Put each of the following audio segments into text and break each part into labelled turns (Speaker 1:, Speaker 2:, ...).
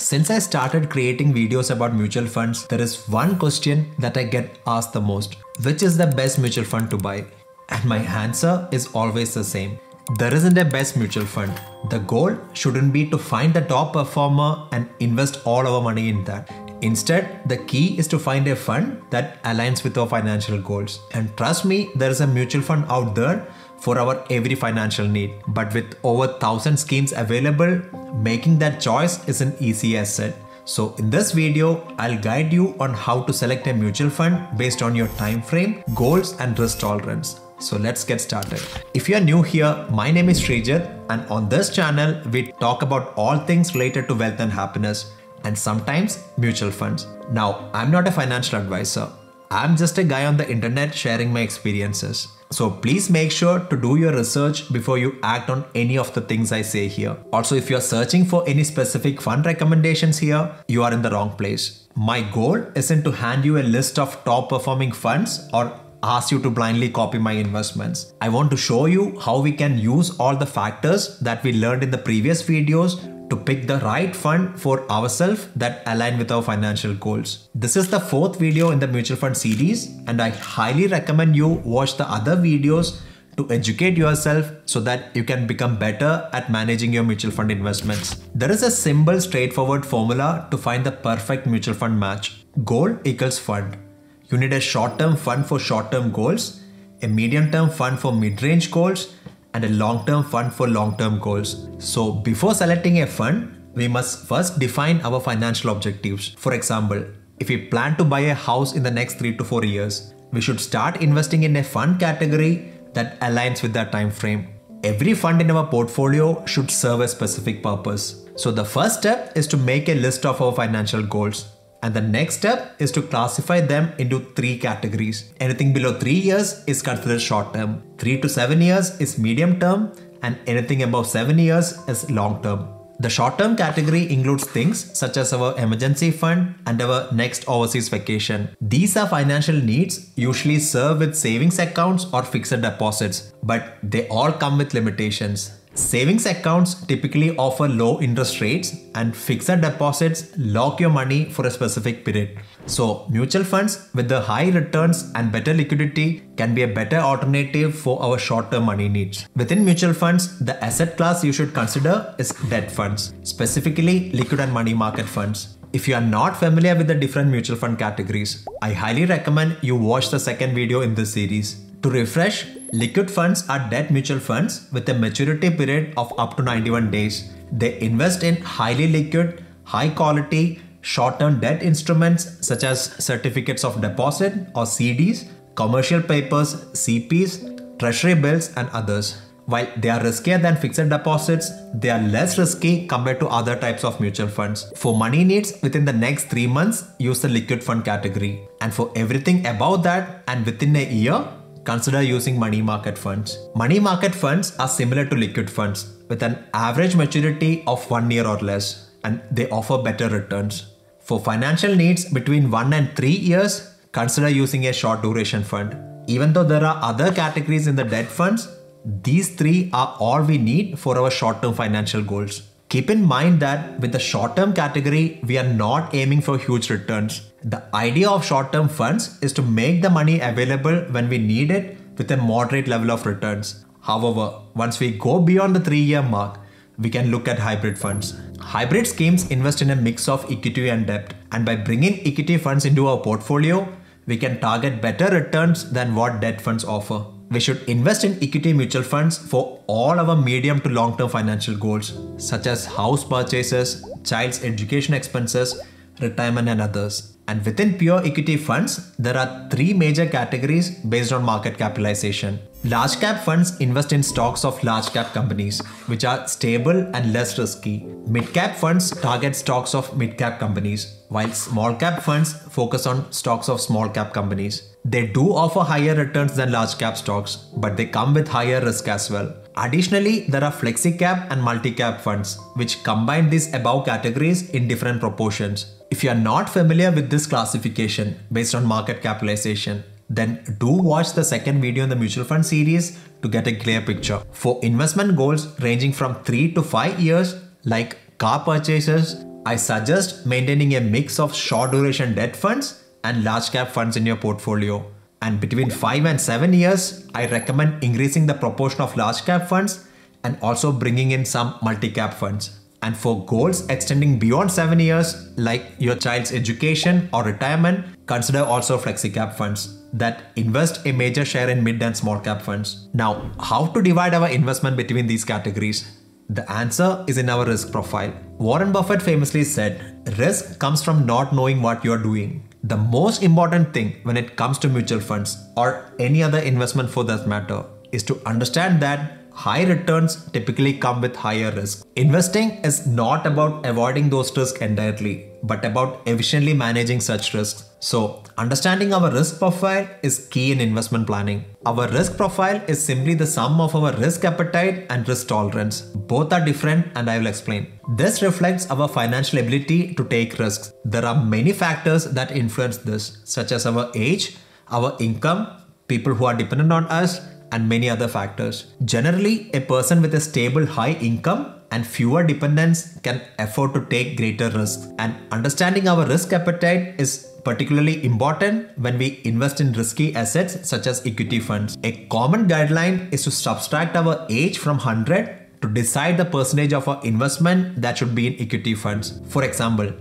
Speaker 1: Since I started creating videos about mutual funds, there is one question that I get asked the most. Which is the best mutual fund to buy? And my answer is always the same. There isn't a best mutual fund. The goal shouldn't be to find the top performer and invest all our money in that. Instead, the key is to find a fund that aligns with our financial goals. And trust me, there is a mutual fund out there for our every financial need. But with over 1,000 schemes available, making that choice isn't easy as said. So in this video, I'll guide you on how to select a mutual fund based on your time frame, goals and risk tolerance. So let's get started. If you are new here, my name is Srijit, and on this channel, we talk about all things related to wealth and happiness, and sometimes mutual funds. Now, I'm not a financial advisor. I'm just a guy on the internet sharing my experiences. So please make sure to do your research before you act on any of the things I say here. Also, if you're searching for any specific fund recommendations here, you are in the wrong place. My goal isn't to hand you a list of top performing funds or ask you to blindly copy my investments. I want to show you how we can use all the factors that we learned in the previous videos to pick the right fund for ourselves that align with our financial goals. This is the 4th video in the mutual fund series, and I highly recommend you watch the other videos to educate yourself so that you can become better at managing your mutual fund investments. There is a simple, straightforward formula to find the perfect mutual fund match. Goal equals fund. You need a short-term fund for short-term goals, a medium-term fund for mid-range goals, and a long-term fund for long-term goals. So before selecting a fund, we must first define our financial objectives. For example, if we plan to buy a house in the next 3 to 4 years, we should start investing in a fund category that aligns with that time frame. Every fund in our portfolio should serve a specific purpose. So the first step is to make a list of our financial goals. And the next step is to classify them into 3 categories. Anything below 3 years is considered short term, 3 to 7 years is medium term, and anything above 7 years is long term. The short term category includes things such as our emergency fund and our next overseas vacation. These are financial needs usually served with savings accounts or fixed deposits, but they all come with limitations. Savings accounts typically offer low interest rates, and fixed deposits lock your money for a specific period. So mutual funds with the high returns and better liquidity can be a better alternative for our short-term money needs. Within mutual funds, the asset class you should consider is debt funds, specifically liquid and money market funds. If you are not familiar with the different mutual fund categories, I highly recommend you watch the 2nd video in this series. To refresh, liquid funds are debt mutual funds with a maturity period of up to 91 days. They invest in highly liquid, high quality, short-term debt instruments such as certificates of deposit or CDs, commercial papers, CPs, treasury bills and others. While they are riskier than fixed deposits, they are less risky compared to other types of mutual funds. For money needs within the next 3 months, use the liquid fund category. And for everything above that and within a year, consider using money market funds. Money market funds are similar to liquid funds with an average maturity of 1 year or less, and they offer better returns. For financial needs between 1 and 3 years, consider using a short duration fund. Even though there are other categories in the debt funds, these 3 are all we need for our short-term financial goals. Keep in mind that with the short-term category, we are not aiming for huge returns. The idea of short-term funds is to make the money available when we need it with a moderate level of returns. However, once we go beyond the 3-year mark, we can look at hybrid funds. Hybrid schemes invest in a mix of equity and debt, and by bringing equity funds into our portfolio, we can target better returns than what debt funds offer. We should invest in equity mutual funds for all our medium to long-term financial goals, such as house purchases, child's education expenses, retirement and others. And within pure equity funds, there are 3 major categories based on market capitalization. Large cap funds invest in stocks of large cap companies, which are stable and less risky. Mid cap funds target stocks of mid cap companies, while small cap funds focus on stocks of small cap companies. They do offer higher returns than large cap stocks, but they come with higher risk as well. Additionally, there are flexi cap and multi cap funds, which combine these above categories in different proportions. If you are not familiar with this classification based on market capitalization, then do watch the 2nd video in the mutual fund series to get a clear picture. For investment goals ranging from 3 to 5 years, like car purchases, I suggest maintaining a mix of short duration debt funds and large cap funds in your portfolio. And between 5 and 7 years, I recommend increasing the proportion of large cap funds and also bringing in some multi-cap funds. And for goals extending beyond 7 years, like your child's education or retirement, consider also flexi-cap funds that invest a major share in mid and small cap funds. Now, how to divide our investment between these categories? The answer is in our risk profile. Warren Buffett famously said, risk comes from not knowing what you're doing. The most important thing when it comes to mutual funds or any other investment for that matter is to understand that high returns typically come with higher risk. Investing is not about avoiding those risks entirely, but about efficiently managing such risks. So, understanding our risk profile is key in investment planning. Our risk profile is simply the sum of our risk appetite and risk tolerance. Both are different and I will explain. This reflects our financial ability to take risks. There are many factors that influence this, such as our age, our income, people who are dependent on us, and many other factors. Generally, a person with a stable high income and fewer dependents can afford to take greater risks. And understanding our risk appetite is particularly important when we invest in risky assets such as equity funds. A common guideline is to subtract our age from 100 to decide the percentage of our investment that should be in equity funds. For example,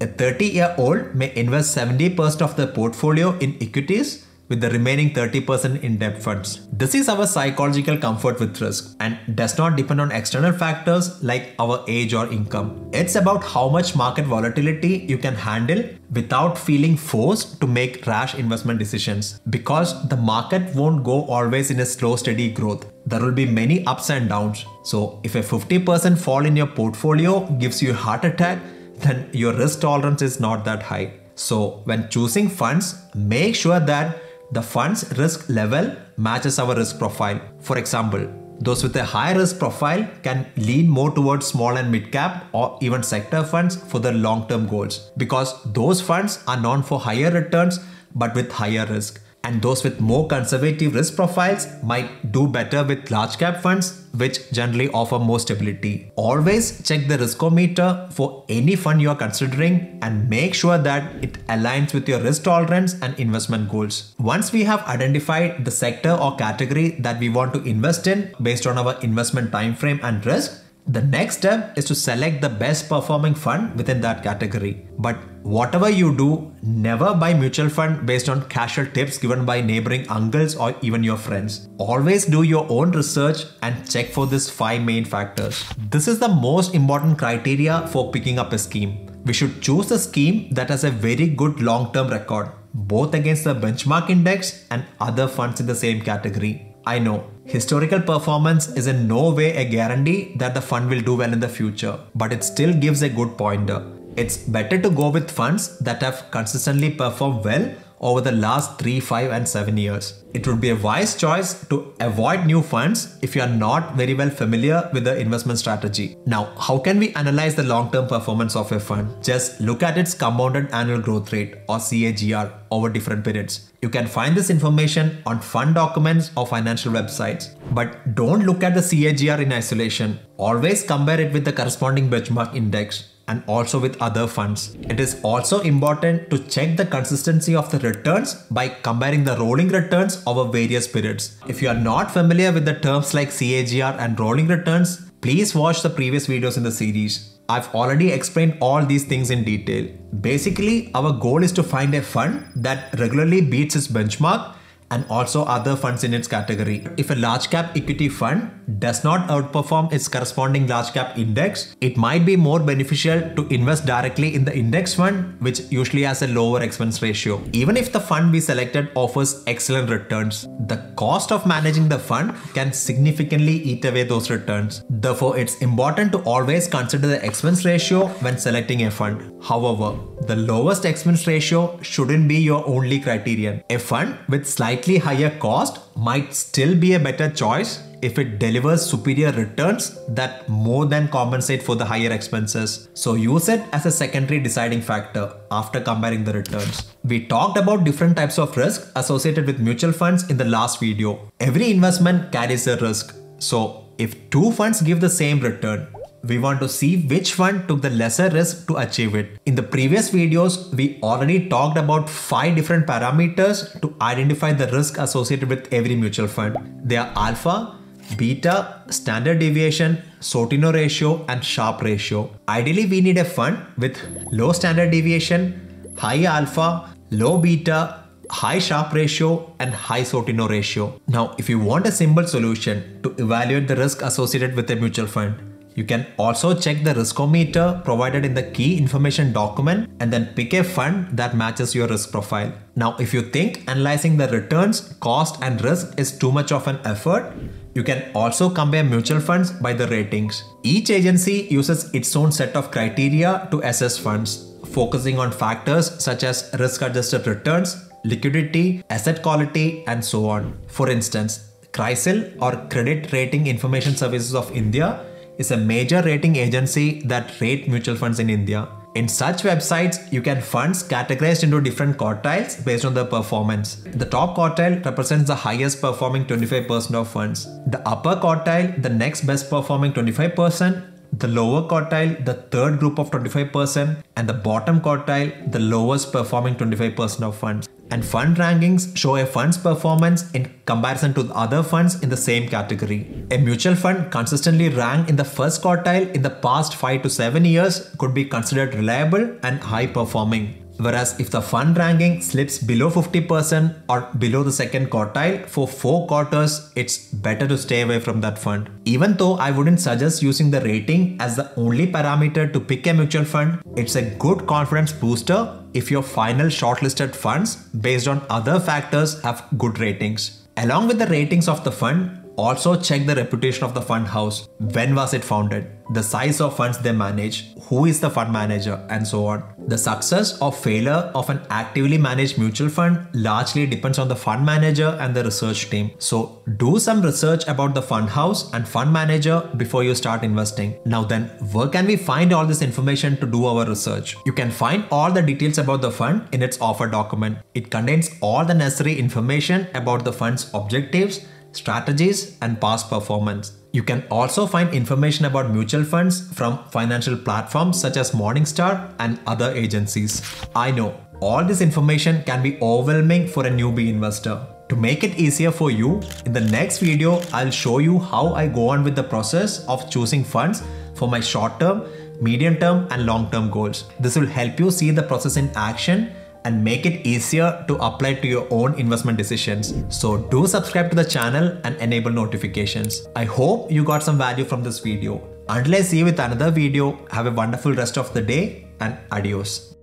Speaker 1: a 30-year-old may invest 70% of their portfolio in equities with the remaining 30% in debt funds. This is our psychological comfort with risk and does not depend on external factors like our age or income. It's about how much market volatility you can handle without feeling forced to make rash investment decisions, because the market won't go always in a slow, steady growth. There will be many ups and downs. So if a 50% fall in your portfolio gives you a heart attack, then your risk tolerance is not that high. So when choosing funds, make sure that the fund's risk level matches our risk profile. For example, those with a high risk profile can lean more towards small and mid cap or even sector funds for their long-term goals, because those funds are known for higher returns but with higher risk. And those with more conservative risk profiles might do better with large cap funds, which generally offer more stability. Always check the riskometer for any fund you are considering and make sure that it aligns with your risk tolerance and investment goals. Once we have identified the sector or category that we want to invest in based on our investment time frame and risk, the next step is to select the best performing fund within that category. But whatever you do, never buy mutual fund based on casual tips given by neighboring uncles or even your friends. Always do your own research and check for these 5 main factors. This is the most important criteria for picking up a scheme. We should choose a scheme that has a very good long-term record, both against the benchmark index and other funds in the same category. I know, historical performance is in no way a guarantee that the fund will do well in the future, but it still gives a good pointer. It's better to go with funds that have consistently performed well over the last 3, 5 and 7 years. It would be a wise choice to avoid new funds if you are not very well familiar with the investment strategy. Now, how can we analyze the long-term performance of a fund? Just look at its compounded annual growth rate or CAGR over different periods. You can find this information on fund documents or financial websites. But don't look at the CAGR in isolation. Always compare it with the corresponding benchmark index and also with other funds. It is also important to check the consistency of the returns by comparing the rolling returns over various periods. If you are not familiar with the terms like CAGR and rolling returns, please watch the previous videos in the series. I've already explained all these things in detail. Basically, our goal is to find a fund that regularly beats its benchmark and also other funds in its category. If a large cap equity fund does not outperform its corresponding large cap index, it might be more beneficial to invest directly in the index fund, which usually has a lower expense ratio. Even if the fund we selected offers excellent returns, the cost of managing the fund can significantly eat away those returns. Therefore, it's important to always consider the expense ratio when selecting a fund. However, the lowest expense ratio shouldn't be your only criterion. A fund with slightly higher cost might still be a better choice if it delivers superior returns that more than compensate for the higher expenses. So use it as a secondary deciding factor after comparing the returns. We talked about different types of risk associated with mutual funds in the last video. Every investment carries a risk. So if 2 funds give the same return, We want to see which fund took the lesser risk to achieve it. In the previous videos, we already talked about 5 different parameters to identify the risk associated with every mutual fund. They are alpha, beta, standard deviation, Sortino ratio, and Sharpe ratio. Ideally, we need a fund with low standard deviation, high alpha, low beta, high Sharpe ratio, and high Sortino ratio. Now, if you want a simple solution to evaluate the risk associated with a mutual fund, you can also check the riskometer provided in the key information document and then pick a fund that matches your risk profile. Now, if you think analyzing the returns, cost, and risk is too much of an effort, you can also compare mutual funds by the ratings. Each agency uses its own set of criteria to assess funds, focusing on factors such as risk-adjusted returns, liquidity, asset quality, and so on. For instance, CRISIL or Credit Rating Information Services of India is a major rating agency that rates mutual funds in India. In such websites, you can funds categorized into different quartiles based on their performance. The top quartile represents the highest performing 25% of funds. The upper quartile, the next best performing 25%. The lower quartile, the third group of 25%, and the bottom quartile, the lowest performing 25% of funds. And fund rankings show a fund's performance in comparison to the other funds in the same category. A mutual fund consistently ranked in the first quartile in the past 5 to 7 years could be considered reliable and high performing. Whereas if the fund ranking slips below 50% or below the second quartile for 4 quarters, it's better to stay away from that fund. Even though I wouldn't suggest using the rating as the only parameter to pick a mutual fund, it's a good confidence booster if your final shortlisted funds based on other factors have good ratings. Along with the ratings of the fund, also check the reputation of the fund house. When was it founded? The size of funds they manage, who is the fund manager, and so on. The success or failure of an actively managed mutual fund largely depends on the fund manager and the research team. So do some research about the fund house and fund manager before you start investing. Now then, where can we find all this information to do our research? You can find all the details about the fund in its offer document. It contains all the necessary information about the fund's objectives, strategies, and past performance. You can also find information about mutual funds from financial platforms such as Morningstar and other agencies. I know all this information can be overwhelming for a newbie investor. To make it easier for you, in the next video, I'll show you how I go on with the process of choosing funds for my short-term, medium-term, and long-term goals. This will help you see the process in action and make it easier to apply to your own investment decisions. So do subscribe to the channel and enable notifications. I hope you got some value from this video. Until I see you with another video, have a wonderful rest of the day and adios.